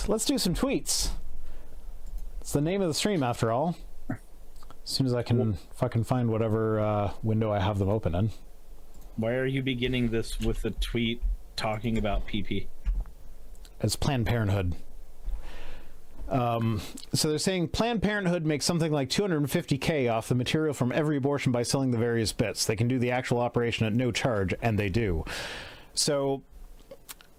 let's do some tweets. It's the name of the stream, after all. As soon as I can fucking find whatever window I have them open in. Why are you beginning this with a tweet talking about PP? It's Planned Parenthood. So they're saying Planned Parenthood makes something like $250K off the material from every abortion by selling the various bits. They can do the actual operation at no charge, and they do. So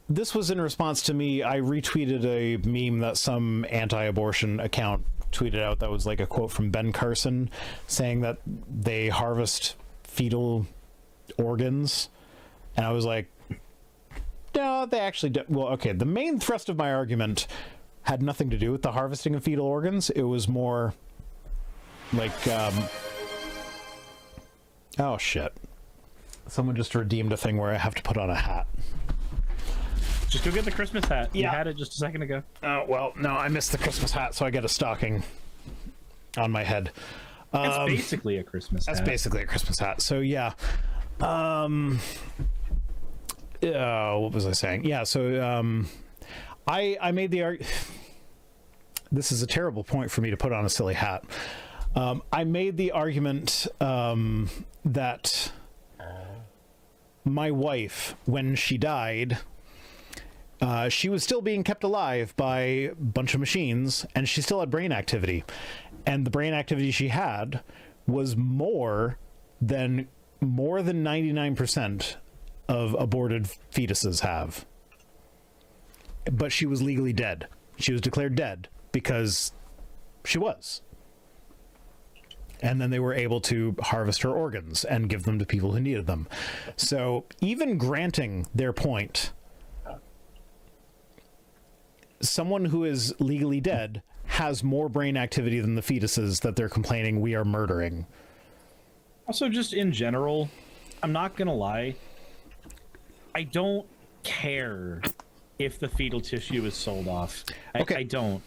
this was in response to me. I retweeted a meme that some anti-abortion account tweeted out that was like a quote from Ben Carson saying that they harvest fetal organs. And I was like, no, they actually do. Well, okay, the main thrust of my argument had nothing to do with the harvesting of fetal organs. It was more like, oh shit. Someone just redeemed a thing where I have to put on a hat. Just go get the Christmas hat. Yeah. You had it just a second ago. Oh, well, no, I missed the Christmas hat, so I get a stocking on my head. That's basically a Christmas hat. That's basically a Christmas hat. So, yeah. What was I saying? Yeah, so, I made the argument. This is a terrible point for me to put on a silly hat. I made the argument that my wife, when she died, she was still being kept alive by a bunch of machines, and she still had brain activity. And the brain activity she had was more than 99% of aborted fetuses have. But she was legally dead. She was declared dead because she was. And then they were able to harvest her organs and give them to people who needed them. So even granting their point, someone who is legally dead has more brain activity than the fetuses that they're complaining we are murdering. Also, just in general, I'm not gonna lie, I don't care if the fetal tissue is sold off. I don't.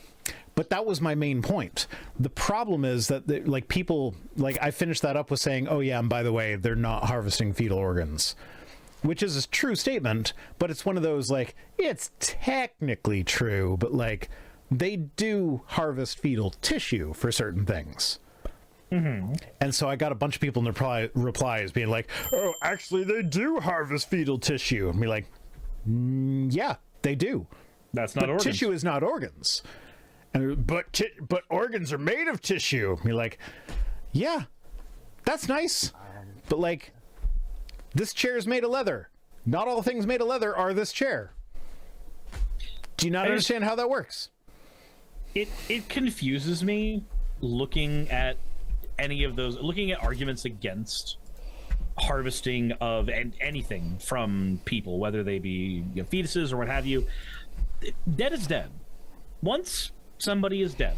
But that was my main point. The problem is that, like, people, like, I finished that up with saying, oh yeah, and by the way, they're not harvesting fetal organs. Which is a true statement, but it's one of those, like, it's technically true, but, like, they do harvest fetal tissue for certain things. Mm-hmm. And so I got a bunch of people in the replies being like, oh, actually, they do harvest fetal tissue. And be like, yeah, they do. That's not organs. Tissue is not organs. And but organs are made of tissue. And you're like, yeah, that's nice. But, like, this chair is made of leather. Not all things made of leather are this chair. Do you not understand how that works? It confuses me looking at any of those, looking at arguments against harvesting of anything from people, whether they be fetuses or what have you. Dead is dead. Once somebody is dead,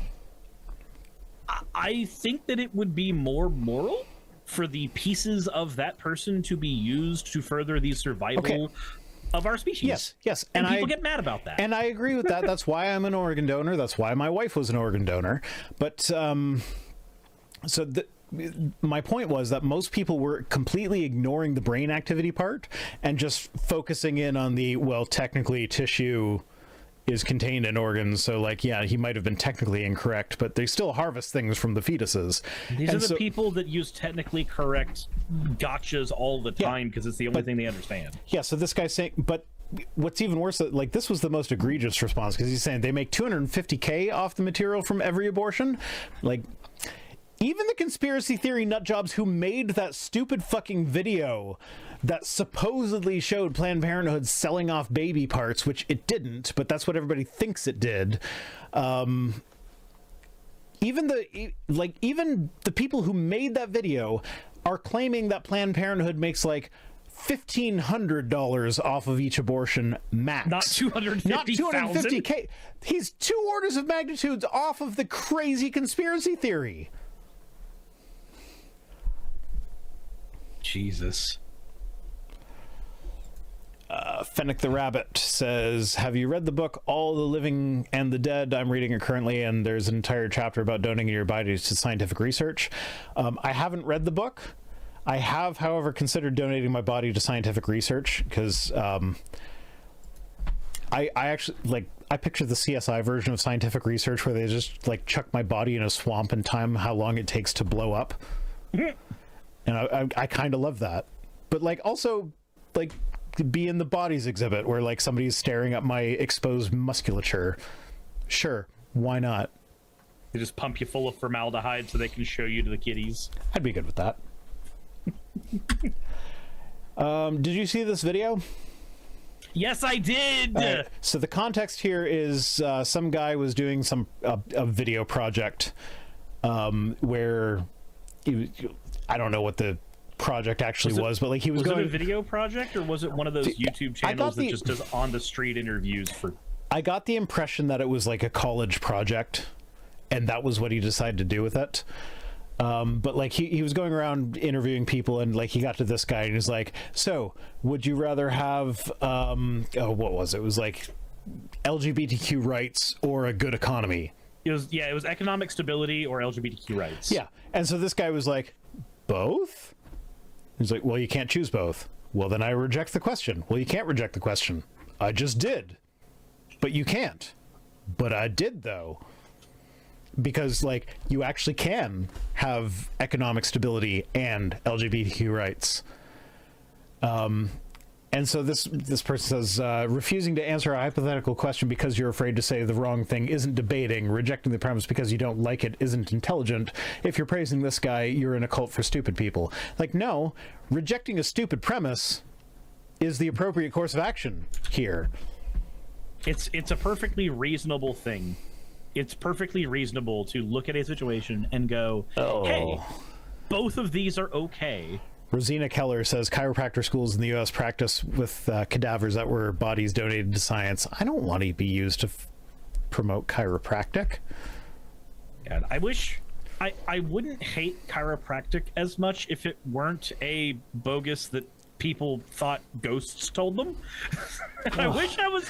I think that it would be more moral for the pieces of that person to be used to further the survival of our species. Yes. And people get mad about that. And I agree with that. That's why I'm an organ donor. That's why my wife was an organ donor. But, my point was that most people were completely ignoring the brain activity part and just focusing in on the, well, technically tissue is contained in organs, so, like, yeah, he might have been technically incorrect, but they still harvest things from the fetuses. These are the people that use technically correct gotchas all the time because it's the only thing they understand. Yeah, so this guy's saying, but what's even worse, like, this was the most egregious response, because he's saying they make $250K off the material from every abortion. Like, even the conspiracy theory nutjobs who made that stupid fucking video that supposedly showed Planned Parenthood selling off baby parts, which it didn't, but that's what everybody thinks it did. Even the people who made that video are claiming that Planned Parenthood makes like $1,500 off of each abortion max. Not 250,000. Not 250K. He's 2 orders of magnitudes off of the crazy conspiracy theory. Jesus. Fennec the Rabbit says, have you read the book All the Living and the Dead? I'm reading it currently, and there's an entire chapter about donating your body to scientific research. I haven't read the book. I have, however, considered donating my body to scientific research, because I actually, like, I picture the CSI version of scientific research where they just like chuck my body in a swamp and time how long it takes to blow up. And I kind of love that. But like also like be in the bodies exhibit where like somebody's staring at my exposed musculature. Sure, why not? They just pump you full of formaldehyde so they can show you to the kiddies. I'd be good with that. Did you see this video? Yes, I did. So the context here is some guy was doing a video project where I don't know what the project actually was, but like he was going. Was it a video project, or was it one of those YouTube channels that just does on the street interviews for? I got the impression that it was like a college project, and that was what he decided to do with it. But like he was going around interviewing people, and like he got to this guy and he's like, so would you rather have what was it? It was like LGBTQ rights or a good economy? It was economic stability or LGBTQ rights. Yeah. And so this guy was like, both? He's like, well, you can't choose both. Well, then I reject the question. Well, you can't reject the question. I just did. But you can't. But I did, though. Because like you actually can have economic stability and LGBTQ rights. And so this person says, refusing to answer a hypothetical question because you're afraid to say the wrong thing isn't debating. Rejecting the premise because you don't like it isn't intelligent. If you're praising this guy, you're in a cult for stupid people. Like, no, rejecting a stupid premise is the appropriate course of action here. It's a perfectly reasonable thing. It's perfectly reasonable to look at a situation and go, hey, both of these are okay. Rosina Keller says chiropractor schools in the U.S. practice with cadavers that were bodies donated to science. I don't want to be used to promote chiropractic. God, I wish I wouldn't hate chiropractic as much if it weren't a bogus that people thought ghosts told them. I wish I was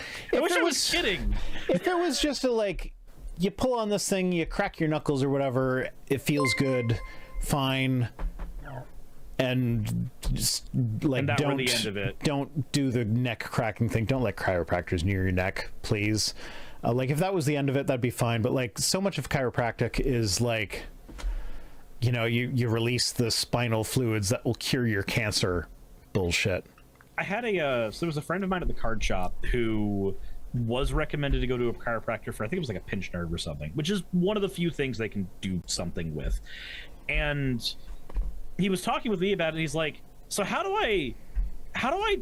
kidding. If it was just a like, you pull on this thing, you crack your knuckles or whatever, it feels good, fine. And just like don't the end of it. Don't do the neck cracking thing. Don't let chiropractors near your neck, please. Like if that was the end of it, that'd be fine. But like so much of chiropractic is like, you know, you release the spinal fluids that will cure your cancer bullshit. I had so there was a friend of mine at the card shop who was recommended to go to a chiropractor for, I think it was like a pinched nerve or something, which is one of the few things they can do something with. And he was talking with me about it, and he's like, so how do I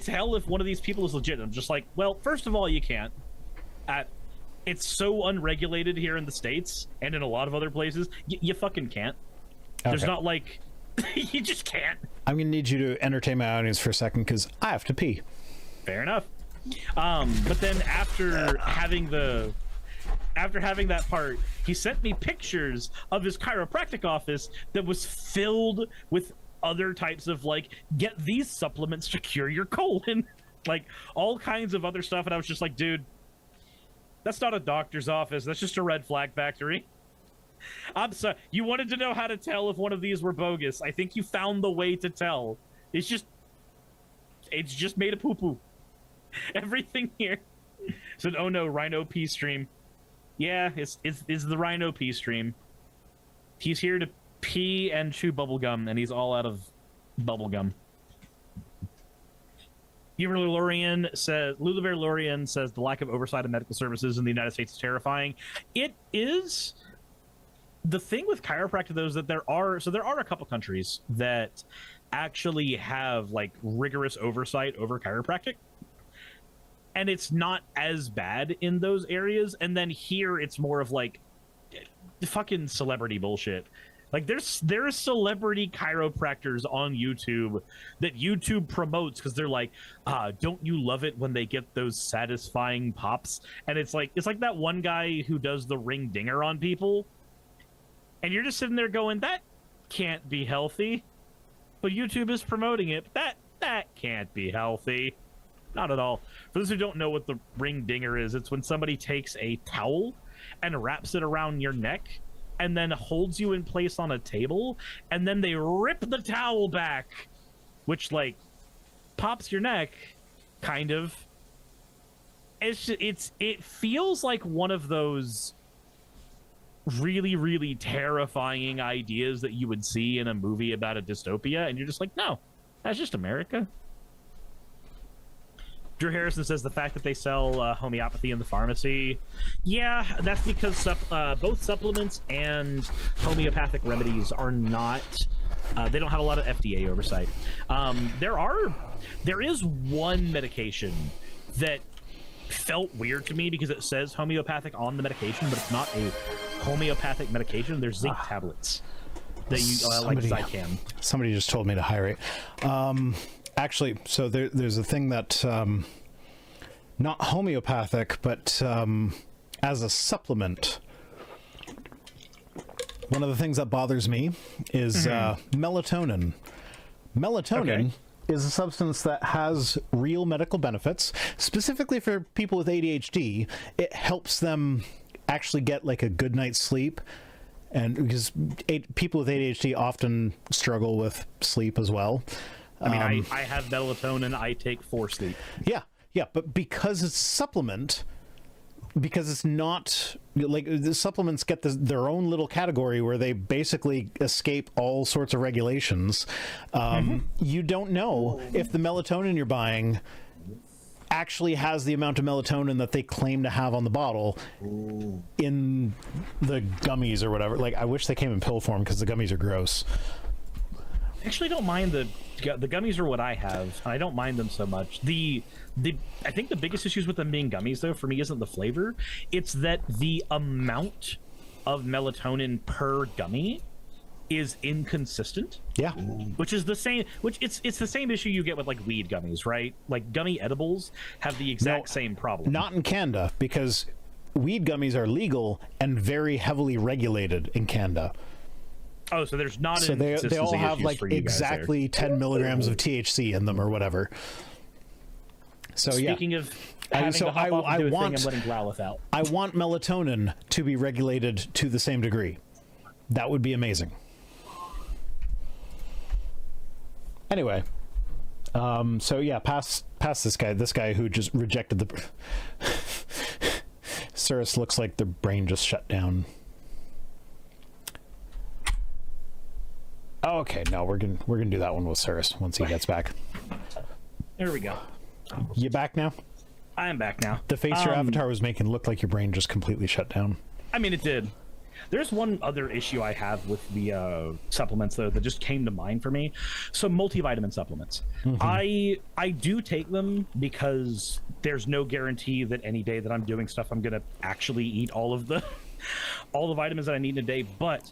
tell if one of these people is legit? And I'm just like, well, first of all, you can't. It's so unregulated here in the States and in a lot of other places. You fucking can't. Okay. There's not like, you just can't. I'm going to need you to entertain my audience for a second because I have to pee. Fair enough. But then after having that part, he sent me pictures of his chiropractic office that was filled with other types of like, get these supplements to cure your colon, like all kinds of other stuff. And I was just like, dude, that's not a doctor's office. That's just a red flag factory. I'm sorry. You wanted to know how to tell if one of these were bogus. I think you found the way to tell. It's just made of poo-poo. Everything here. Said, oh no, Rhino P stream. Yeah, it's the Rhino P stream. He's here to pee and chew bubblegum, and he's all out of bubblegum. Lulubear Lorian says the lack of oversight of medical services in the United States is terrifying. It is. The thing with chiropractic, though, is that there are a couple countries that actually have like rigorous oversight over chiropractic. And it's not as bad in those areas. And then here it's more of like fucking celebrity bullshit. Like there's celebrity chiropractors on YouTube that YouTube promotes because they're like, don't you love it when they get those satisfying pops? And it's like that one guy who does the ring dinger on people. And you're just sitting there going, that can't be healthy. But YouTube is promoting it. But that can't be healthy. Not at all. For those who don't know what the ring dinger is, it's when somebody takes a towel and wraps it around your neck and then holds you in place on a table, and then they rip the towel back, which like pops your neck, kind of. it feels like one of those really, really terrifying ideas that you would see in a movie about a dystopia, and you're just like, no, that's just America. Drew Harrison says the fact that they sell homeopathy in the pharmacy, yeah, that's because both supplements and homeopathic remedies are not, they don't have a lot of FDA oversight. There is one medication that felt weird to me because it says homeopathic on the medication, but it's not a homeopathic medication. There's zinc tablets that you like Zycam. Somebody just told me to hydrate. Actually, so there's a thing that not homeopathic, but as a supplement. One of the things that bothers me is melatonin. Melatonin is a substance that has real medical benefits. Specifically for people with ADHD, it helps them actually get like a good night's sleep. And because people with ADHD often struggle with sleep as well. I mean, I have melatonin I take for sleep. Yeah, but because it's a supplement, because it's not like the supplements get their own little category where they basically escape all sorts of regulations. You don't know if the melatonin you're buying actually has the amount of melatonin that they claim to have on the bottle in the gummies or whatever. Like, I wish they came in pill form because the gummies are gross. I actually don't mind the gummies are what I have. I don't mind them so much. I think the biggest issues with them being gummies, though, for me, isn't the flavor. It's that the amount of melatonin per gummy is inconsistent. Yeah. Which is the same. It's the same issue you get with like weed gummies, right? Like gummy edibles have the exact same problem. Not in Canada, because weed gummies are legal and very heavily regulated in Canada. Oh, so there's not. So they all have like exactly 10 milligrams of THC in them or whatever. So speaking of having to hop off and do a thing, I'm letting Growlithe out. I want melatonin to be regulated to the same degree. That would be amazing. Anyway, so yeah, past this guy who just rejected the. Suris looks like the brain just shut down. Okay, no, we're gonna do that one with Suris once he gets back. There we go. You back now? I am back now. The face your avatar was making looked like your brain just completely shut down. I mean, it did. There's one other issue I have with the supplements, though, that just came to mind for me. So multivitamin supplements. I do take them because there's no guarantee that any day that I'm doing stuff, I'm going to actually eat all the vitamins that I need in a day. But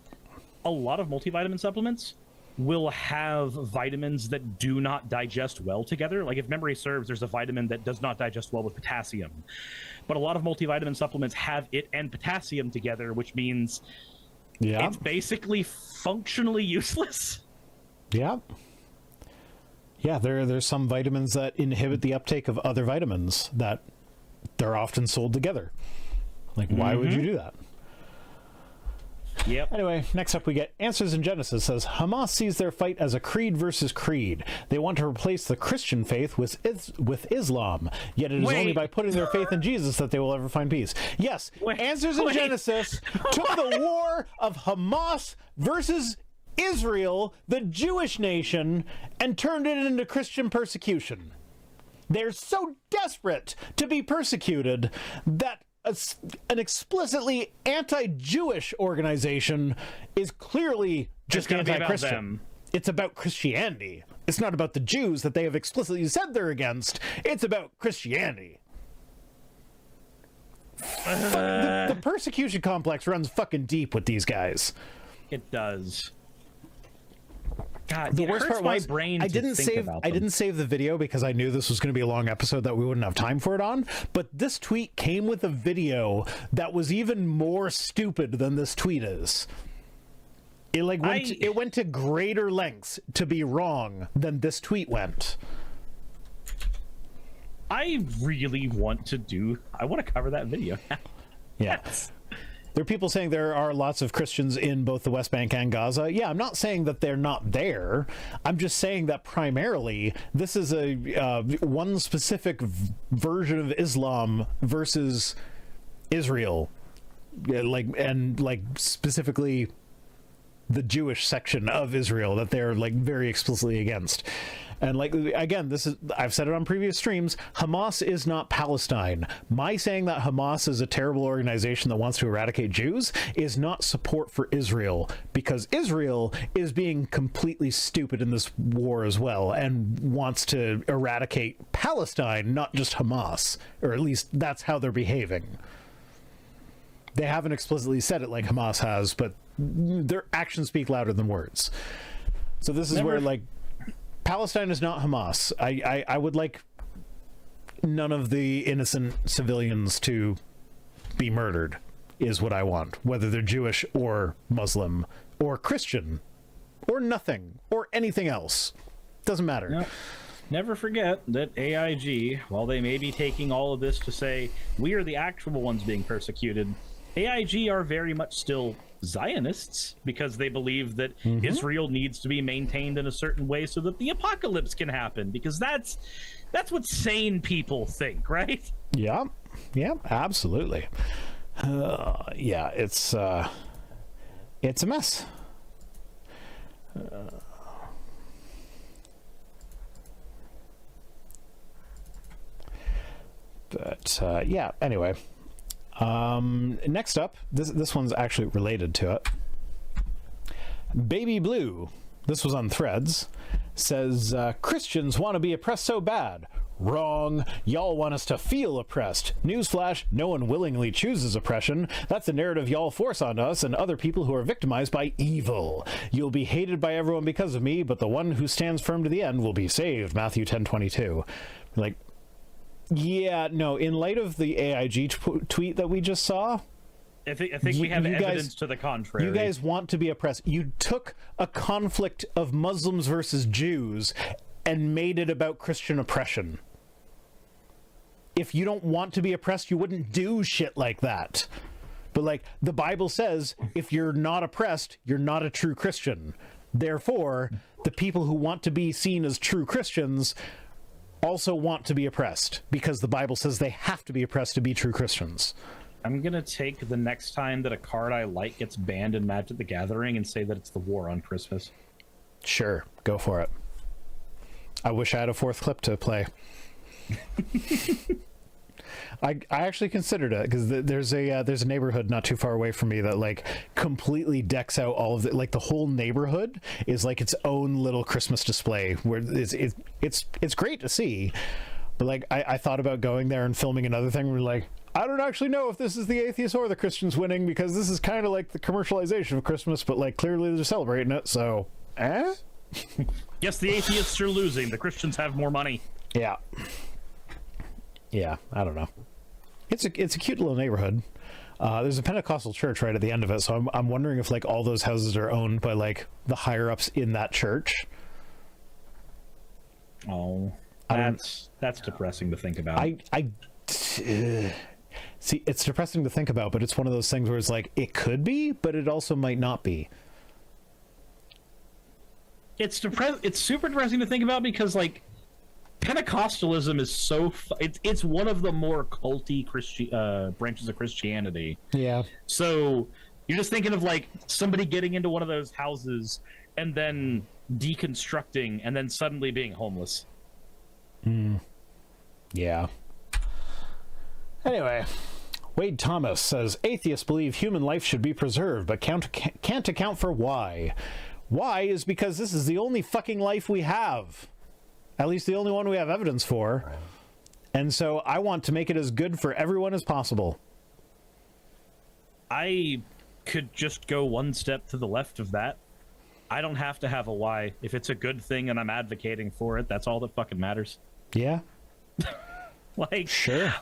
a lot of multivitamin supplements will have vitamins that do not digest well together. Like, if memory serves, there's a vitamin that does not digest well with potassium. But a lot of multivitamin supplements have it and potassium together, which means it's basically functionally useless. Yeah. Yeah, there's some vitamins that inhibit the uptake of other vitamins that they're often sold together. Like, why would you do that? Yep. Anyway, next up we get Answers in Genesis says, Hamas sees their fight as a creed versus creed. They want to replace the Christian faith with Islam, yet it is only by putting their faith in Jesus that they will ever find peace. Yes, Answers in Genesis took the war of Hamas versus Israel, the Jewish nation, and turned it into Christian persecution. They're so desperate to be persecuted that an explicitly anti-Jewish organization is clearly just anti-Christian. It's about Christianity. It's not about the Jews that they have explicitly said they're against. It's about Christianity. The persecution complex runs fucking deep with these guys. It does. God, the worst part was I didn't save the video because I knew this was going to be a long episode that we wouldn't have time for it on. But this tweet came with a video that was even more stupid than this tweet is. It went to greater lengths to be wrong than this tweet went. I really want to cover that video. Yeah. There are people saying there are lots of Christians in both the West Bank and Gaza. Yeah, I'm not saying that they're not there. I'm just saying that primarily this is a one specific version of Islam versus Israel, like specifically the Jewish section of Israel that they're like very explicitly against. And like, again, I've said it on previous streams, Hamas is not Palestine. My saying that Hamas is a terrible organization that wants to eradicate Jews is not support for Israel, because Israel is being completely stupid in this war as well and wants to eradicate Palestine, not just Hamas, or at least that's how they're behaving. They haven't explicitly said it like Hamas has, but their actions speak louder than words. So this is where, like, Palestine is not Hamas. I would like none of the innocent civilians to be murdered, is what I want, whether they're Jewish or Muslim or Christian or nothing or anything else. Doesn't matter. No. Never forget that AIG, while they may be taking all of this to say we are the actual ones being persecuted, AIG are very much still Zionists, because they believe that Israel needs to be maintained in a certain way so that the apocalypse can happen, because that's what sane people think, right? Yeah, absolutely. Yeah, it's a mess. But yeah, anyway. Next up, this one's actually related to it. Baby Blue, this was on Threads, says, Christians want to be oppressed so bad. Wrong. Y'all want us to feel oppressed. Newsflash, no one willingly chooses oppression. That's the narrative y'all force on us and other people who are victimized by evil. You'll be hated by everyone because of me, but the one who stands firm to the end will be saved. Matthew 10:22. Like, yeah, no, in light of the AIG tweet that we just saw, I think we have evidence to the contrary. You guys want to be oppressed. You took a conflict of Muslims versus Jews and made it about Christian oppression. If you don't want to be oppressed, you wouldn't do shit like that. But like, the Bible says, if you're not oppressed, you're not a true Christian. Therefore, the people who want to be seen as true Christians also want to be oppressed, because the Bible says they have to be oppressed to be true Christians. I'm gonna take the next time that a card I like gets banned in Magic the Gathering and say that it's the war on Christmas. Sure, go for it. I wish I had a fourth clip to play. I actually considered it, because there's a neighborhood not too far away from me that like completely decks out all of it. Like the whole neighborhood is like its own little Christmas display, where it's great to see. But like I thought about going there and filming another thing. We're like, I don't actually know if this is the atheists or the Christians winning, because this is kind of like the commercialization of Christmas, but like clearly they're celebrating it. So, Yes, the atheists are losing. The Christians have more money. Yeah, I don't know. It's a cute little neighborhood. There's a Pentecostal church right at the end of it, so I'm wondering if like all those houses are owned by like the higher ups in that church. Oh, that's depressing to think about. See, it's depressing to think about, but it's one of those things where it's like it could be, but it also might not be. It's super depressing to think about, because like Pentecostalism is so it's one of the more culty branches of Christianity. Yeah. So you're just thinking of like somebody getting into one of those houses and then deconstructing and then suddenly being homeless. Yeah. Anyway, Wade Thomas says, atheists believe human life should be preserved, but can't account for why. Why is because this is the only fucking life we have. At least the only one we have evidence for. And so I want to make it as good for everyone as possible. I could just go one step to the left of that. I don't have to have a why. If it's a good thing and I'm advocating for it, that's all that fucking matters. Yeah. Like, sure.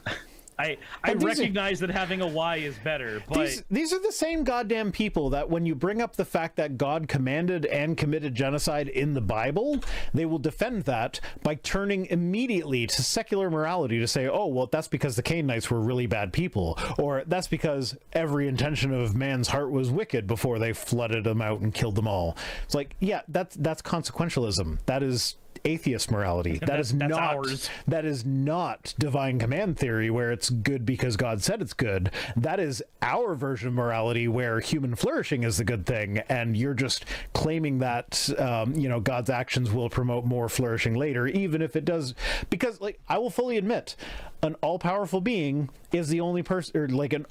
I recognize that having a Y is better, but these are the same goddamn people that when you bring up the fact that God commanded and committed genocide in the Bible, they will defend that by turning immediately to secular morality to say, oh, well, that's because the Canaanites were really bad people, or that's because every intention of man's heart was wicked before they flooded them out and killed them all. It's like, yeah, that's consequentialism. That is atheist morality. That's ours. That is not divine command theory where it's good because God said it's good. That is our version of morality where human flourishing is the good thing, and you're just claiming that God's actions will promote more flourishing later, even if it does. Because, like, I will fully admit, an all-powerful being is the only person, or like an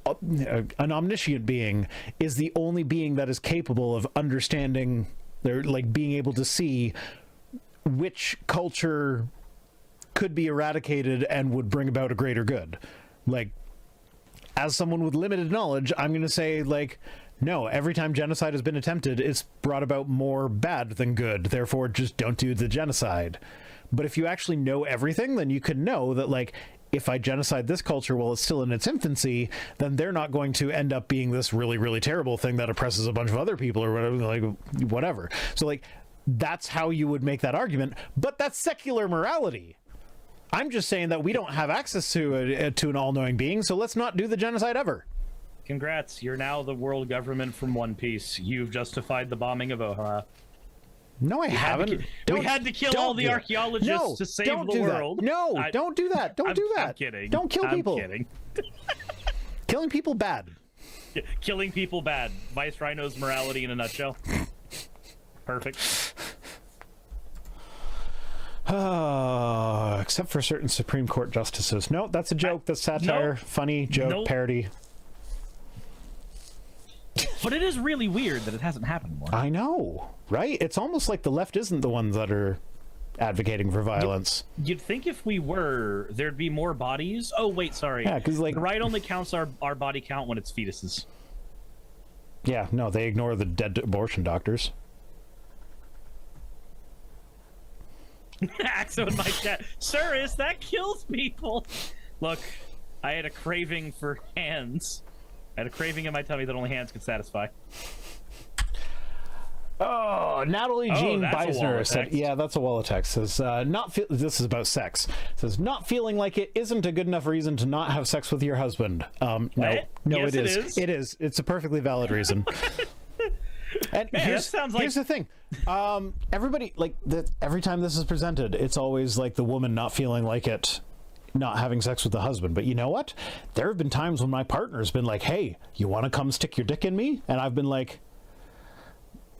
omniscient being is the only being that is capable of understanding, or like being able to see which culture could be eradicated and would bring about a greater good. Like, as someone with limited knowledge, I'm going to say, like, no, every time genocide has been attempted, it's brought about more bad than good. Therefore, just don't do the genocide. But if you actually know everything, then you can know that, like, if I genocide this culture while it's still in its infancy, then they're not going to end up being this really, really terrible thing that oppresses a bunch of other people or whatever, like, whatever. So, like, that's how you would make that argument, but that's secular morality. I'm just saying that we don't have access to an all-knowing being, so let's not do the genocide ever. Congrats, you're now the world government from One Piece. You've justified the bombing of Oha. No, I haven't. We had to kill all the archaeologists to save the world. No, don't do that. Don't do that. I'm kidding. Don't kill people. I'm kidding. Killing people bad. Killing people bad. Vice Rhino's morality in a nutshell. Perfect. Except for certain Supreme Court justices. No, that's a joke. That's satire. Funny joke. Parody. But it is really weird that it hasn't happened more. I know, right? It's almost like the left isn't the ones that are advocating for violence. You'd think if we were, there'd be more bodies. Oh, wait, sorry. Yeah, because, like, the right only counts our body count when it's fetuses. Yeah, no, they ignore the dead abortion doctors. Axo in my chat. Suris, that kills people. Look, I had a craving for hands. I had a craving in my tummy that only hands could satisfy. Oh, Natalie Jean Beisner said, yeah, that's a wall of text. Says, this is about sex. Says, not feeling like it isn't a good enough reason to not have sex with your husband. No, yes, it is. It is. It's a perfectly valid reason. And man, here's the thing. Everybody, like, every time this is presented, it's always like the woman not feeling like it, not having sex with the husband. But you know what? There have been times when my partner's been like, hey, you want to come stick your dick in me? And I've been like,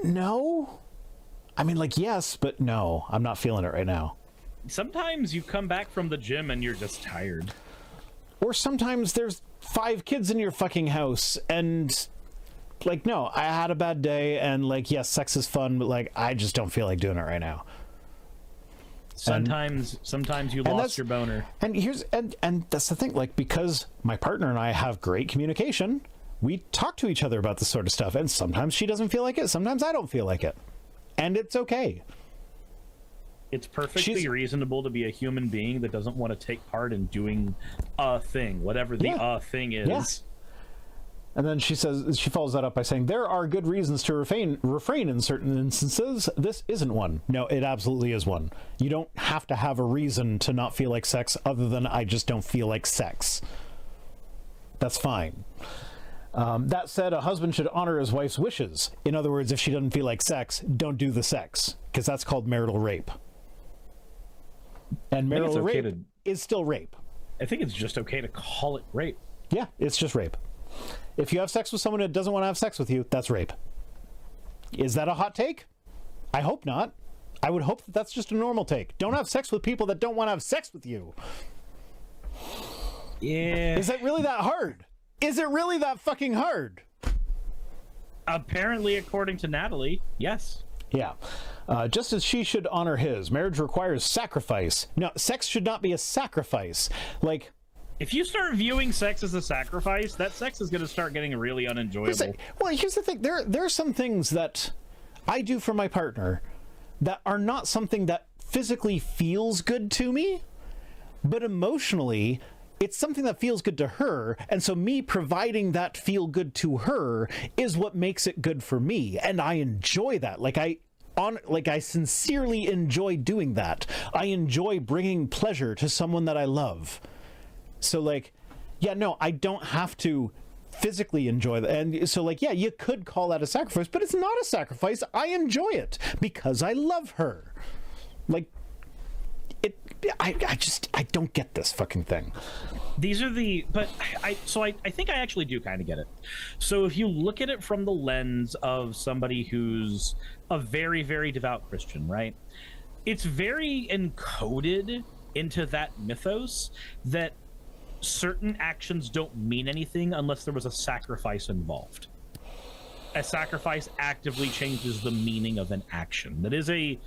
no. I mean, like, yes, but no, I'm not feeling it right now. Sometimes you come back from the gym and you're just tired. Or sometimes there's 5 kids in your fucking house and, like, no, I had a bad day and, like, yes, sex is fun, but, like, I just don't feel like doing it right now. Sometimes you lost your boner. And that's the thing, like, because my partner and I have great communication, we talk to each other about this sort of stuff, and sometimes she doesn't feel like it, sometimes I don't feel like it. And it's okay. It's perfectly reasonable to be a human being that doesn't want to take part in doing a thing, whatever the thing is. Yeah. And then she follows that up by saying, there are good reasons to refrain in certain instances. This isn't one. No, it absolutely is one. You don't have to have a reason to not feel like sex other than I just don't feel like sex. That's fine. That said, a husband should honor his wife's wishes. In other words, if she doesn't feel like sex, don't do the sex, because that's called marital rape. And marital rape is still rape. I think it's just okay to call it rape. Yeah, it's just rape. If you have sex with someone that doesn't want to have sex with you, that's rape. Is that a hot take? I hope not. I would hope that that's just a normal take. Don't have sex with people that don't want to have sex with you. Yeah. Is that really that hard? Is it really that fucking hard? Apparently, according to Natalie, yes. Yeah. Just as she should honor his. Marriage requires sacrifice. No, sex should not be a sacrifice. Like, if you start viewing sex as a sacrifice, that sex is going to start getting really unenjoyable. Here's the thing. There are some things that I do for my partner that are not something that physically feels good to me, but emotionally it's something that feels good to her, and so me providing that feel good to her is what makes it good for me, and I enjoy that. I sincerely enjoy doing that. I enjoy bringing pleasure to someone that I love. So like, yeah, no, I don't have to physically enjoy that. And so like, yeah, you could call that a sacrifice, but it's not a sacrifice. I enjoy it because I love her. Like, I don't get this fucking thing. These are I think I actually do kind of get it. So if you look at it from the lens of somebody who's a very, very devout Christian, right? It's very encoded into that mythos that certain actions don't mean anything unless there was a sacrifice involved. A sacrifice actively changes the meaning of an action. That is a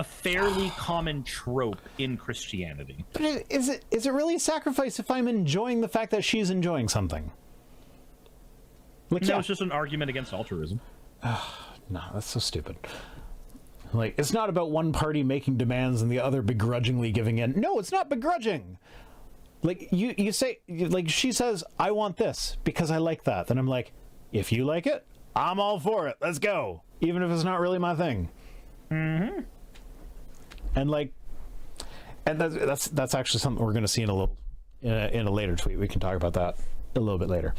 fairly common trope in Christianity. But is it really a sacrifice if I'm enjoying the fact that she's enjoying something? Like, no, yeah. it's just an argument against altruism. No, that's so stupid. Like, it's not about one party making demands and the other begrudgingly giving in. No, it's not begrudging. Like, you say, like, she says, I want this because I like that. Then I'm like, if you like it, I'm all for it. Let's go. Even if it's not really my thing. Mm-hmm. And like, and that's actually something we're going to see in a later tweet. We can talk about that a little bit later.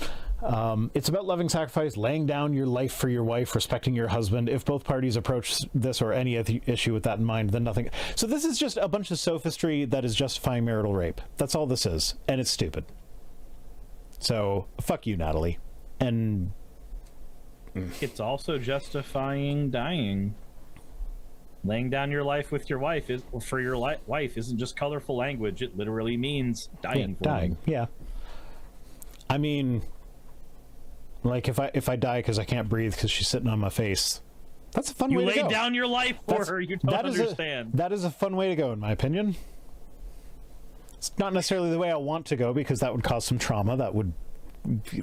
It's about loving sacrifice, laying down your life for your wife, respecting your husband. If both parties approach this or any other issue with that in mind, then nothing. So this is just a bunch of sophistry that is justifying marital rape. That's all this is, and it's stupid. So fuck you, Natalie. And it's also justifying dying. Laying down your life with your wife wife isn't just colorful language. It literally means dying. Yeah, dying. Yeah. I mean, like if I die because I can't breathe because she's sitting on my face, that's a fun way to go. You lay down your life for her. You don't understand. That is a fun way to go, in my opinion. It's not necessarily the way I want to go because that would cause some trauma. That would,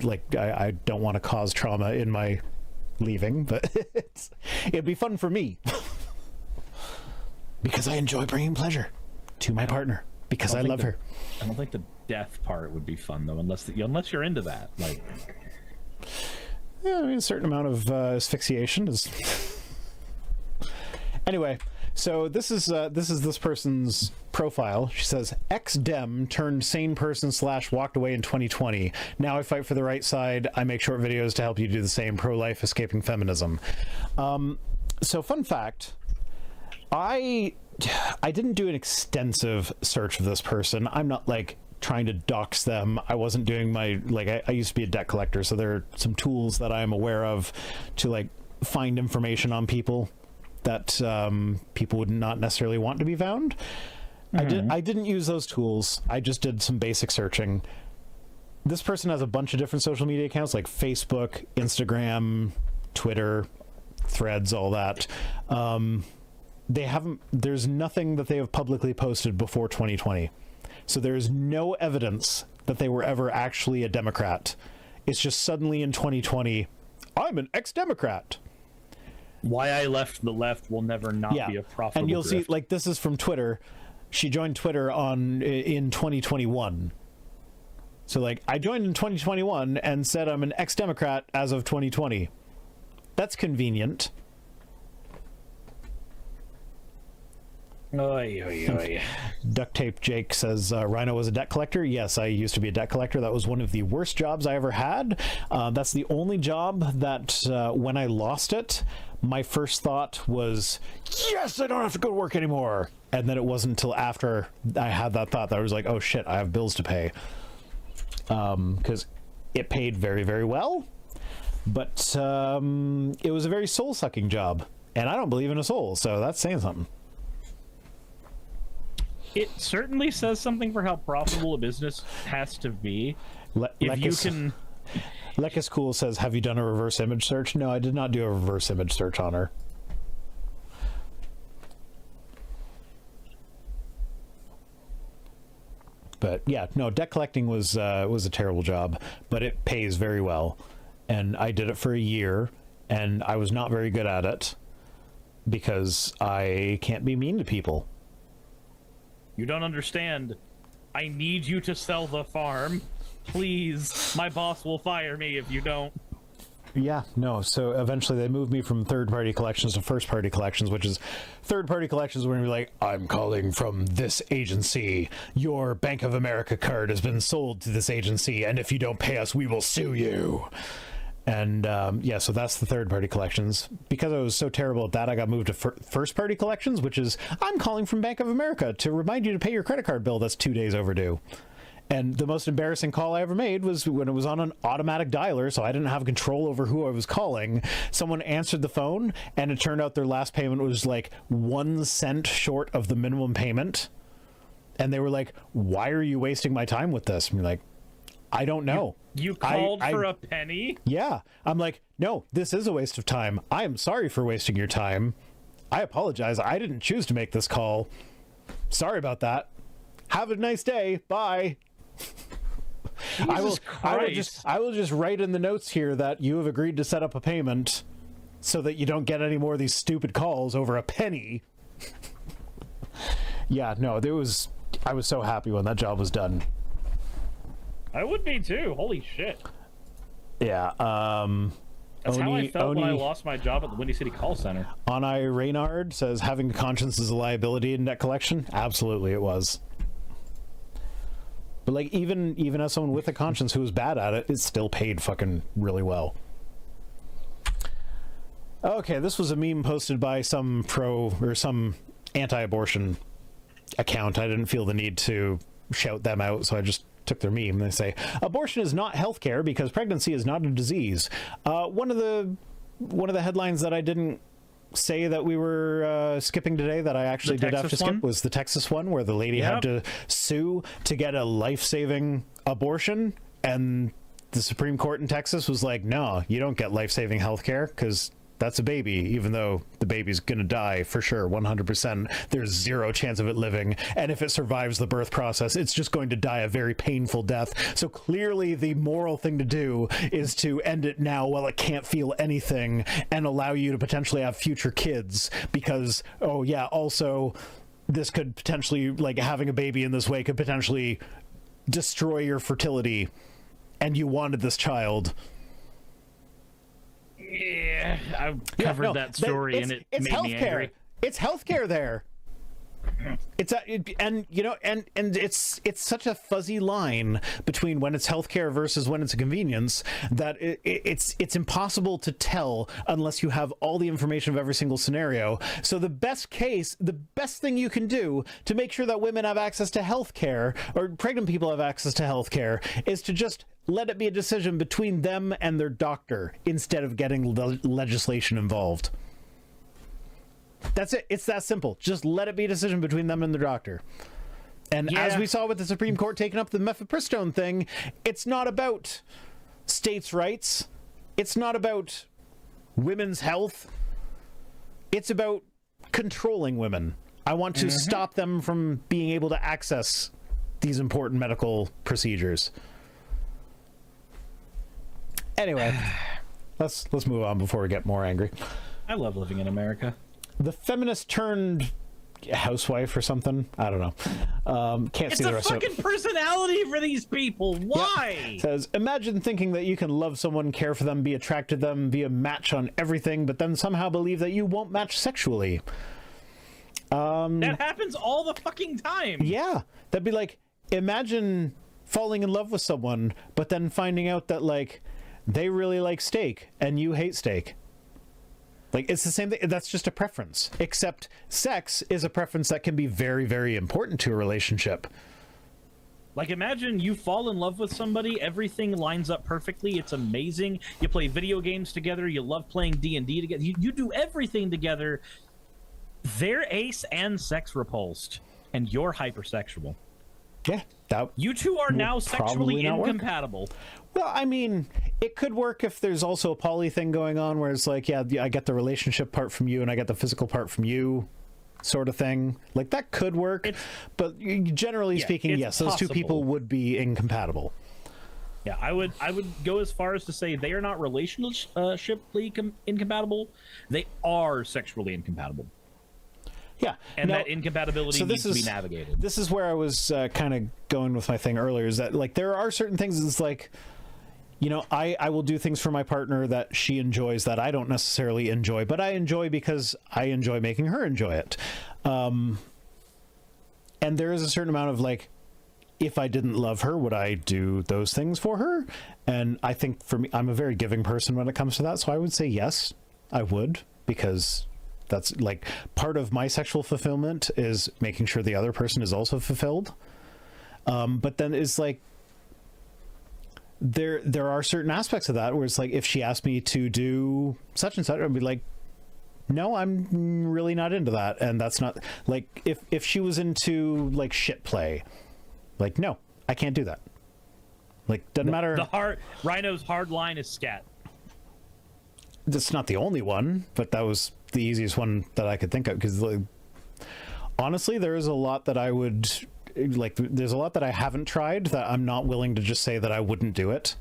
like, I don't want to cause trauma in my leaving, but it'd be fun for me. Because I enjoy bringing pleasure to my partner because I love her. I don't think the death part would be fun though, unless you're into that. Like, yeah, I mean, a certain amount of asphyxiation is. Anyway, so this is this person's profile. She says, ex-dem turned sane person / walked away in 2020. Now I fight for the right side. I make short videos to help you do the same. Pro-life, escaping feminism. So fun fact. I didn't do an extensive search of this person. I'm not like trying to dox them. I wasn't doing my, like, I used to be a debt collector, so there are some tools that I'm aware of to like find information on people that people would not necessarily want to be found. Mm-hmm. I didn't use those tools. I just did some basic searching. This person has a bunch of different social media accounts like Facebook, Instagram, Twitter, Threads, all that. There's nothing that they have publicly posted before 2020. So there's no evidence that they were ever actually a Democrat. It's just suddenly in 2020, I'm an ex-Democrat. Why I left the left will never not be a profitable And you'll grift. see, like, this is from Twitter. She joined Twitter in 2021. So, like, I joined in 2021 and said I'm an ex-Democrat as of 2020. That's convenient. Oy, oy, oy. Duct Tape Jake says, Rhino was a debt collector. Yes, I used to be a debt collector. That was one of the worst jobs I ever had. That's the only job that when I lost it, my first thought was, yes, I don't have to go to work anymore. And then it wasn't until after I had that thought that I was like, oh shit, I have bills to pay. Because it paid very, very well. But it was a very soul-sucking job. And I don't believe in a soul, so that's saying something. It certainly says something for how profitable a business has to be. Lekis Cool says, have you done a reverse image search? No, I did not do a reverse image search on her. But yeah, no, debt collecting was a terrible job, but it pays very well. And I did it for a year, and I was not very good at it because I can't be mean to people. You don't understand. I need you to sell the farm. Please, my boss will fire me if you don't. Yeah, no. So eventually they moved me from third-party collections to first-party collections, which is third-party collections where you're like, I'm calling from this agency. Your Bank of America card has been sold to this agency, and if you don't pay us, we will sue you. And yeah, so that's the third-party collections. Because I was so terrible at that, I got moved to first-party collections, which is, I'm calling from Bank of America to remind you to pay your credit card bill that's 2 days overdue. And the most embarrassing call I ever made was when it was on an automatic dialer, so I didn't have control over who I was calling. Someone answered the phone, and it turned out their last payment was like 1 cent short of the minimum payment. And they were like, why are you wasting my time with this? And you're like, I don't know. You called for a penny? Yeah. I'm like, no, this is a waste of time. I am sorry for wasting your time. I apologize. I didn't choose to make this call. Sorry about that. Have a nice day. Bye. I will just write in the notes here that you have agreed to set up a payment so that you don't get any more of these stupid calls over a penny. Yeah, no, I was so happy when that job was done. I would be too. Holy shit. Yeah, that's how I felt when I lost my job at the Windy City call center. Onai Reynard says having a conscience is a liability in debt collection. Absolutely it was. But like even as someone with a conscience who was bad at it, it still paid fucking really well. Okay, this was a meme posted by some pro or some anti-abortion account. I didn't feel the need to shout them out, so I just took their meme. They say, abortion is not healthcare because pregnancy is not a disease. One of the headlines that I didn't say that we were skipping today that I actually did have to skip was the Texas one where the lady had to sue to get a life-saving abortion, and the Supreme Court in Texas was like, no, you don't get life-saving healthcare because that's a baby, even though the baby's gonna die for sure, 100%. There's zero chance of it living, and if it survives the birth process, it's just going to die a very painful death. So clearly the moral thing to do is to end it now while it can't feel anything and allow you to potentially have future kids, because, oh yeah, also this could potentially, like, having a baby in this way could potentially destroy your fertility, and you wanted this child. Yeah, I covered that story and it made me angry. It's healthcare there. It's such a fuzzy line between when it's healthcare versus when it's a convenience that it's impossible to tell unless you have all the information of every single scenario. So the best thing you can do to make sure that women have access to healthcare, or pregnant people have access to healthcare, is to just let it be a decision between them and their doctor instead of getting legislation involved. That's it. It's that simple. Just let it be a decision between them and their doctor. And as we saw with the Supreme Court taking up the mifepristone thing, it's not about states' rights. It's not about women's health. It's about controlling women. I want to stop them from being able to access these important medical procedures. Anyway, let's move on before we get more angry. I love living in America. The feminist turned housewife or something. I don't know. Can't see the rest of it. It's a fucking personality for these people. Why? Yep. Says, imagine thinking that you can love someone, care for them, be attracted to them, be a match on everything, but then somehow believe that you won't match sexually. That happens all the fucking time. Yeah. That'd be like, imagine falling in love with someone, but then finding out that, like, they really like steak and you hate steak. Like, it's the same thing. That's just a preference, except sex is a preference that can be very, very important to a relationship. Like, imagine you fall in love with somebody, everything lines up perfectly, it's amazing, you play video games together, you love playing D&D together, you do everything together, they're ace and sex repulsed, and you're hypersexual. Yeah. You two are now sexually incompatible. Well, I mean, it could work if there's also a poly thing going on where it's like, yeah, I get the relationship part from you and I get the physical part from you, sort of thing. Like, that could work. But generally speaking, yes, those two people would be incompatible. Yeah, I would go as far as to say they are not relationshiply incompatible. They are sexually incompatible. Yeah, and that incompatibility needs to be navigated. This is where I was kind of going with my thing earlier, is that like there are certain things it's like, you know, I will do things for my partner that she enjoys that I don't necessarily enjoy, but I enjoy because I enjoy making her enjoy it. And there is a certain amount of like, if I didn't love her, would I do those things for her? And I think for me, I'm a very giving person when it comes to that. So I would say yes, I would, because that's like part of my sexual fulfillment is making sure the other person is also fulfilled. But then it's like, there are certain aspects of that where it's like, if she asked me to do such and such, I'd be like, no, I'm really not into that. And that's not like, if she was into like shit play, like, no, I can't do that. Like, doesn't matter. Rhino's hard line is scat. That's not the only one, but that was the easiest one that I could think of. Because like, honestly, there is a lot that I would like. There's a lot that I haven't tried that I'm not willing to just say that I wouldn't do it.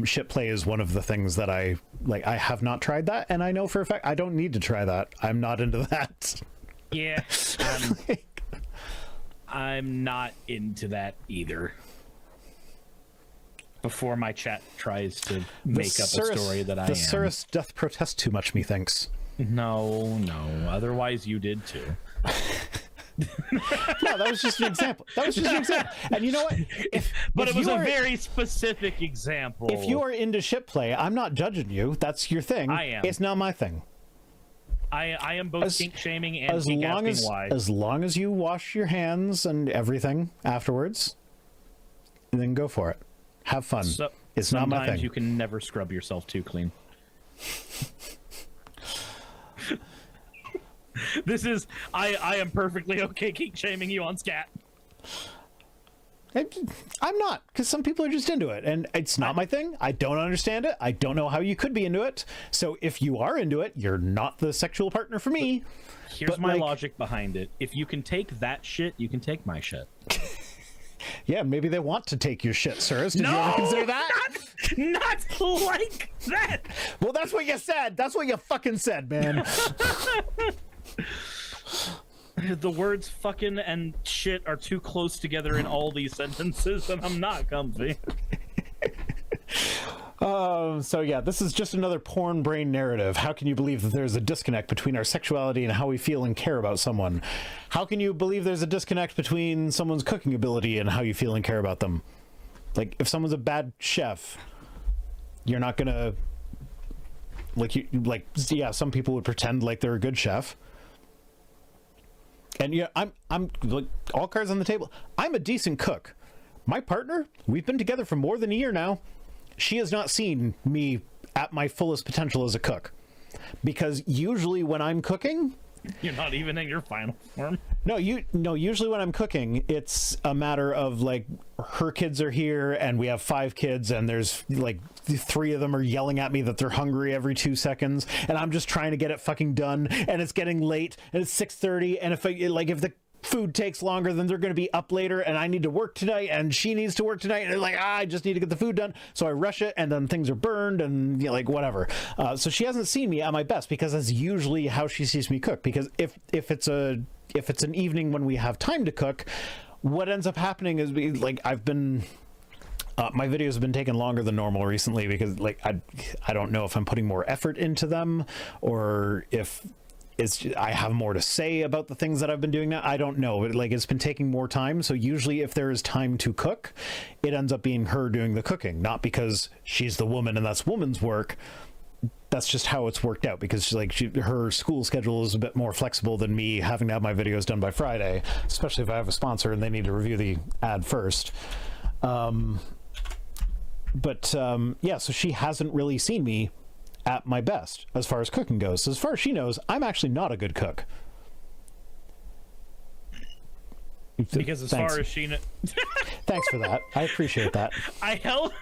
Shit play is one of the things that I like. I have not tried that, and I know for a fact I don't need to try that. I'm not into that. Yeah, I'm not into that either. Before my chat tries to make up a story that I am. The Suris doth protest too much, methinks. No. Otherwise, you did too. No, that was just an example. And you know what? It was a very specific example. If you are into ship play, I'm not judging you. That's your thing. I am. It's not my thing. I am both kink shaming and kink asking why. As long as you wash your hands and everything afterwards, then go for it. Have fun. It's not my thing. Sometimes you can never scrub yourself too clean. This is I am perfectly okay kink shaming you on scat. I'm not, because some people are just into it, and it's not my thing. I don't understand it. I don't know how you could be into it. So if you are into it, you're not the sexual partner for me. Here's my logic behind it. If you can take that shit, you can take my shit. Yeah, maybe they want to take your shit, Suris. Did you ever consider that? Not like that. Well, that's what you said. That's what you fucking said, man. The words fucking and shit are too close together in all these sentences, and I'm not comfy. So yeah, this is just another porn brain narrative. How can you believe that there's a disconnect between our sexuality and how we feel and care about someone? How can you believe there's a disconnect between someone's cooking ability and how you feel and care about them? Like, if someone's a bad chef, you're not gonna yeah, some people would pretend like they're a good chef. And yeah, I'm like, all cards on the table. I'm a decent cook. My partner, we've been together for more than a year now. She has not seen me at my fullest potential as a cook, because usually when I'm cooking, you're not even in your final form. No, usually when I'm cooking, it's a matter of like, her kids are here and we have 5 kids and there's like 3 of them are yelling at me that they're hungry every 2 seconds, and I'm just trying to get it fucking done, and it's getting late and it's 6:30, and if the food takes longer, then they're going to be up later, and I need to work tonight and she needs to work tonight, and like, I just need to get the food done, so I rush it, and then things are burned, and you know, like whatever. So she hasn't seen me at my best, because that's usually how she sees me cook. Because if it's an evening when we have time to cook, what ends up happening is like, I've been my videos have been taking longer than normal recently, because like I don't know if I'm putting more effort into them, or if I have more to say about the things that I've been doing now. I don't know, but like, it's been taking more time. So usually if there is time to cook, it ends up being her doing the cooking, not because she's the woman and that's woman's work. That's just how it's worked out, because her school schedule is a bit more flexible than me having to have my videos done by Friday, especially if I have a sponsor and they need to review the ad first. Yeah, so she hasn't really seen me at my best as far as cooking goes. So as far as she knows, I'm actually not a good cook. Because far as she knows... Thanks for that. I appreciate that. I held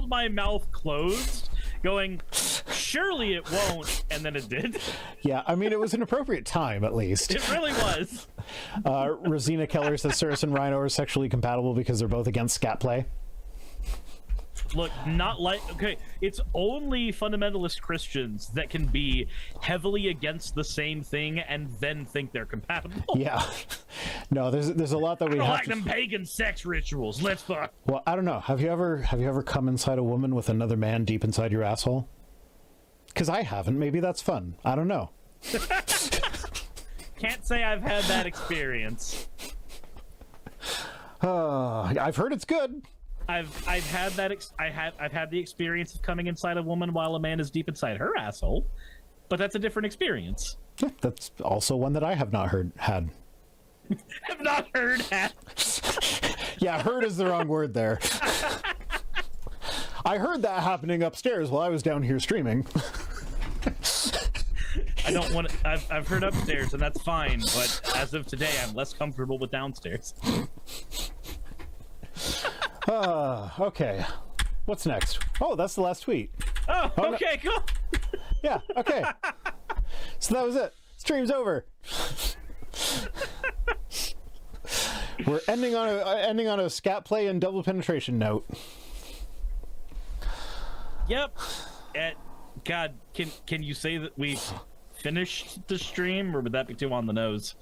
my mouth closed, going, surely it won't, and then it did. Yeah, I mean, it was an appropriate time, at least. It really was. Rosina Keller says Suris and Rhino are sexually compatible because they're both against scat play. Look, not like okay. It's only fundamentalist Christians that can be heavily against the same thing and then think they're compatible. Yeah, no, there's a lot that we I have like them pagan sex rituals. Let's fuck. Well, I don't know. Have you ever come inside a woman with another man deep inside your asshole? Because I haven't. Maybe that's fun. I don't know. Can't say I've had that experience. I've heard it's good. I've had that. I've had the experience of coming inside a woman while a man is deep inside her asshole, but that's a different experience. Yeah, that's also one that I have not had. Have not heard that. Yeah, heard is the wrong word there. I heard that happening upstairs while I was down here streaming. I don't want to. I've heard upstairs, and that's fine. But as of today, I'm less comfortable with downstairs. Okay. What's next? Oh, that's the last tweet. Oh, okay, no. Cool. Yeah, okay. So that was it. Stream's over. We're ending on a scat play and double penetration note. Yep. God, can you say that we finished the stream, or would that be too on the nose?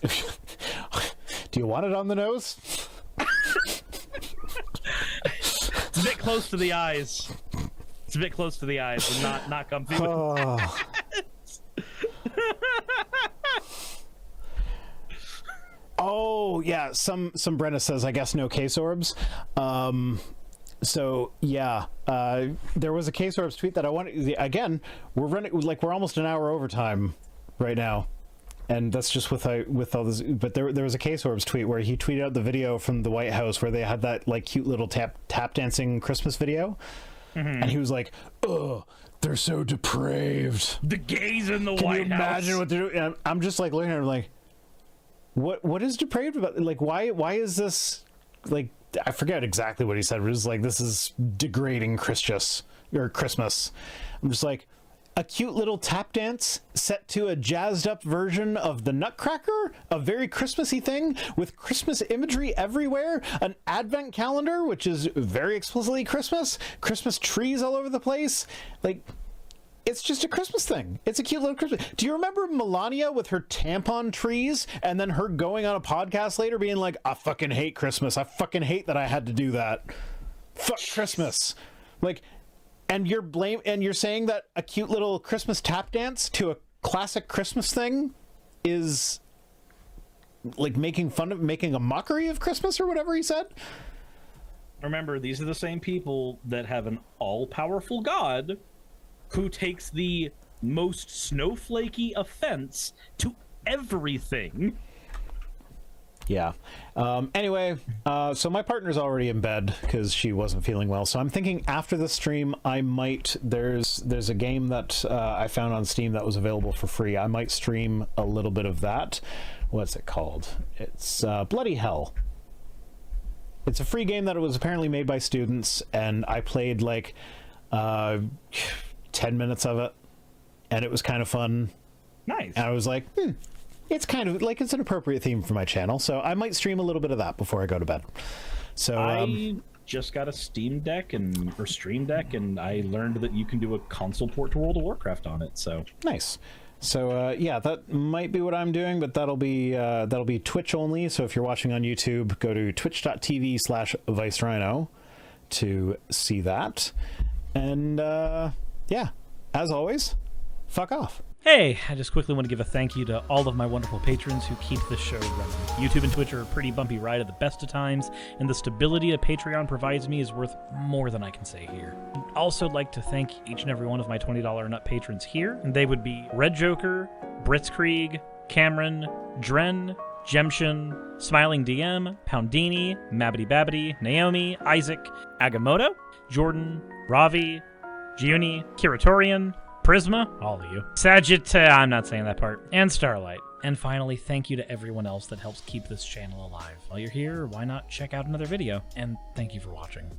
Do you want it on the nose? It's a bit close to the eyes. It's a bit close to the eyes. I'm not comfy with that. Oh yeah, some Brenna says I guess no case orbs. So yeah, there was a case orbs tweet that I wanted. Again, we're almost an hour overtime right now, and that's just with all this. But there was a case orbs tweet where he tweeted out the video from the White House where they had that like cute little tap dancing Christmas video, and he was like, "Ugh, they're so depraved." The gays in the Can White you imagine House. what they're doing? And I'm just like looking at him like, what is depraved about? Like, why is this like? I forget exactly what he said. It was like, this is degrading Christmas. I'm just like, a cute little tap dance set to a jazzed up version of the Nutcracker, a very Christmassy thing with Christmas imagery everywhere, an advent calendar, which is very explicitly Christmas trees all over the place. Like, it's just a Christmas thing. It's a cute little Christmas. Do you remember Melania with her tampon trees and then her going on a podcast later being like, I fucking hate Christmas. I fucking hate that I had to do that. Fuck Christmas. Like, and you're saying that a cute little Christmas tap dance to a classic Christmas thing is like making a mockery of Christmas or whatever he said? Remember, these are the same people that have an all-powerful God who takes the most snowflakey offense to everything. Yeah. Anyway, so my partner's already in bed because she wasn't feeling well. So I'm thinking after the stream, I might. There's a game that I found on Steam that was available for free. I might stream a little bit of that. What's it called? It's Bloody Hell. It's a free game that was apparently made by students, and I played like 10 minutes of it, and it was kind of fun. Nice. And I was like, it's kind of like, it's an appropriate theme for my channel, so I might stream a little bit of that before I go to bed. So I just got a Steam Deck or Stream Deck, and I learned that you can do a console port to World of Warcraft on it. So nice. So yeah, that might be what I'm doing, but that'll be Twitch only. So if you're watching on YouTube, go to twitch.tv/ViceRhino to see that. And yeah, as always, fuck off. Hey, I just quickly want to give a thank you to all of my wonderful patrons who keep this show running. YouTube and Twitch are a pretty bumpy ride at the best of times, and the stability that Patreon provides me is worth more than I can say here. I'd also like to thank each and every one of my $20 and up patrons here, and they would be Red Joker, Britzkrieg, Cameron, Dren, Jemshin, Smiling DM, Poundini, Mabbity Babbity, Naomi, Isaac, Agamotto, Jordan, Ravi, Giuni, Kiratorian, Prisma, all of you, I'm not saying that part, and Starlight. And finally, thank you to everyone else that helps keep this channel alive. While you're here, why not check out another video? And thank you for watching.